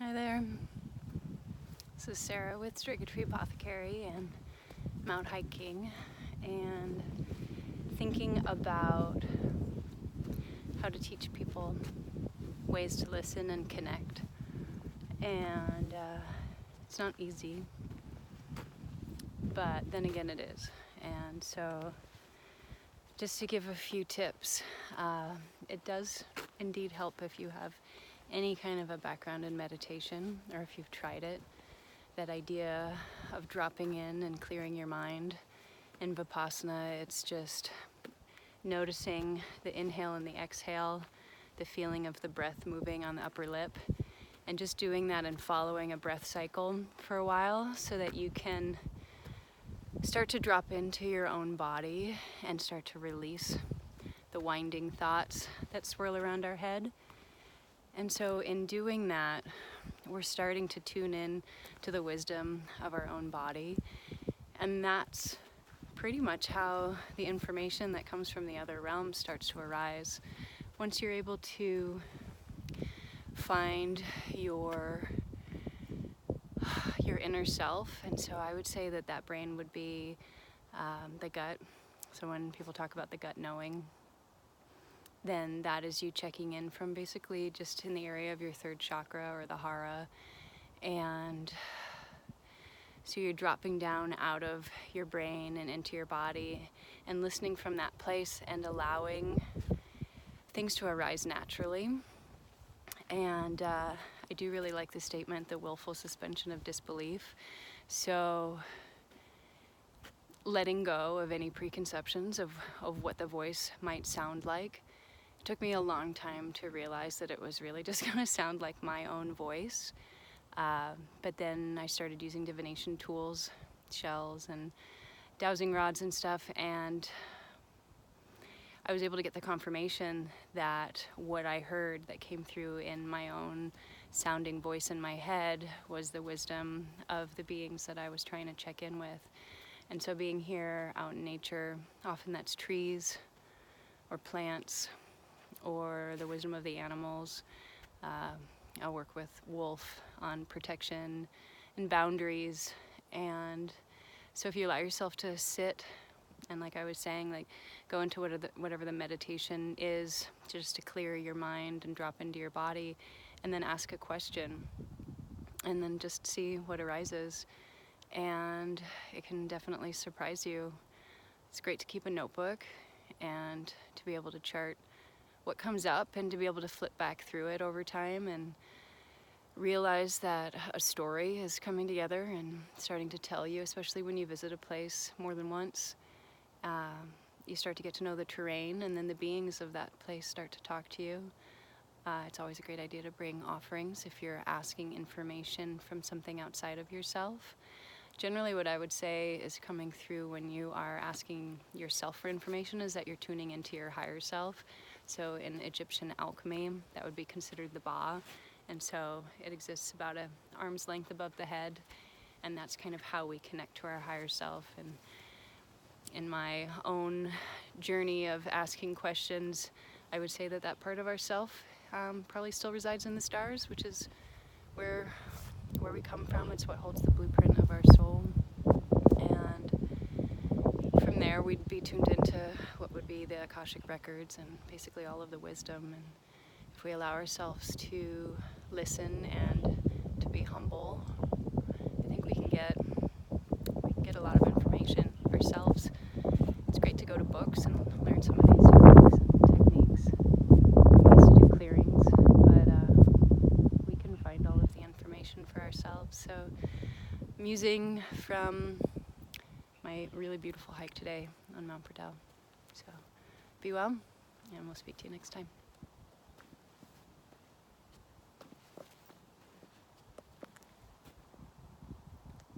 Hi there, this is Sarah with Strega Tree Apothecary, and I'm out hiking and thinking about how to teach people ways to listen and connect. And it's not easy, but then again it is. And so just to give a few tips, it does indeed help if you have any kind of a background in meditation, or if you've tried it. That idea of dropping in and clearing your mind. In Vipassana, it's just noticing the inhale and the exhale, the feeling of the breath moving on the upper lip, and just doing that and following a breath cycle for a while so that you can start to drop into your own body and start to release the winding thoughts that swirl around our head. And so in doing that, we're starting to tune in to the wisdom of our own body. And that's pretty much how the information that comes from the other realm starts to arise. Once you're able to find your inner self, and so I would say that brain would be the gut. So when people talk about the gut knowing, then that is you checking in from basically just in the area of your third chakra or the hara. And so you're dropping down out of your brain and into your body and listening from that place and allowing things to arise naturally. And I do really like the statement, the willful suspension of disbelief. So letting go of any preconceptions of what the voice might sound like. It took me a long time to realize that it was really just going to sound like my own voice. But then I started using divination tools, shells and dowsing rods and stuff, and I was able to get the confirmation that what I heard that came through in my own sounding voice in my head was the wisdom of the beings that I was trying to check in with. And so being here out in nature, often that's trees or plants or the wisdom of the animals. I'll work with wolf on protection and boundaries. And so if you allow yourself to sit and, like I was saying, like go into whatever the meditation is, just to clear your mind and drop into your body, and then ask a question and then just see what arises. And it can definitely surprise you. It's great to keep a notebook and to be able to chart what comes up and to be able to flip back through it over time and realize that a story is coming together and starting to tell you, especially when you visit a place more than once. You start to get to know the terrain, and then the beings of that place start to talk to you. It's always a great idea to bring offerings if you're asking information from something outside of yourself. Generally, what I would say is coming through when you are asking yourself for information is that you're tuning into your higher self. So in Egyptian alchemy, that would be considered the Ba. And so it exists about an arm's length above the head. And that's kind of how we connect to our higher self. And in my own journey of asking questions, I would say that part of ourself probably still resides in the stars, which is where we come from. It's what holds the blueprint of our soul. And from there, we'd be tuned into what would be the Akashic records and basically all of the wisdom. And if we allow ourselves to listen and to be humble, I think we can get a lot of information ourselves. It's great to go to books and learn some of these techniques, ways to do clearings, but we can find all of the information for ourselves. So I'm using from my really beautiful hike today on Mount Pradel. So be well, and we'll speak to you next time.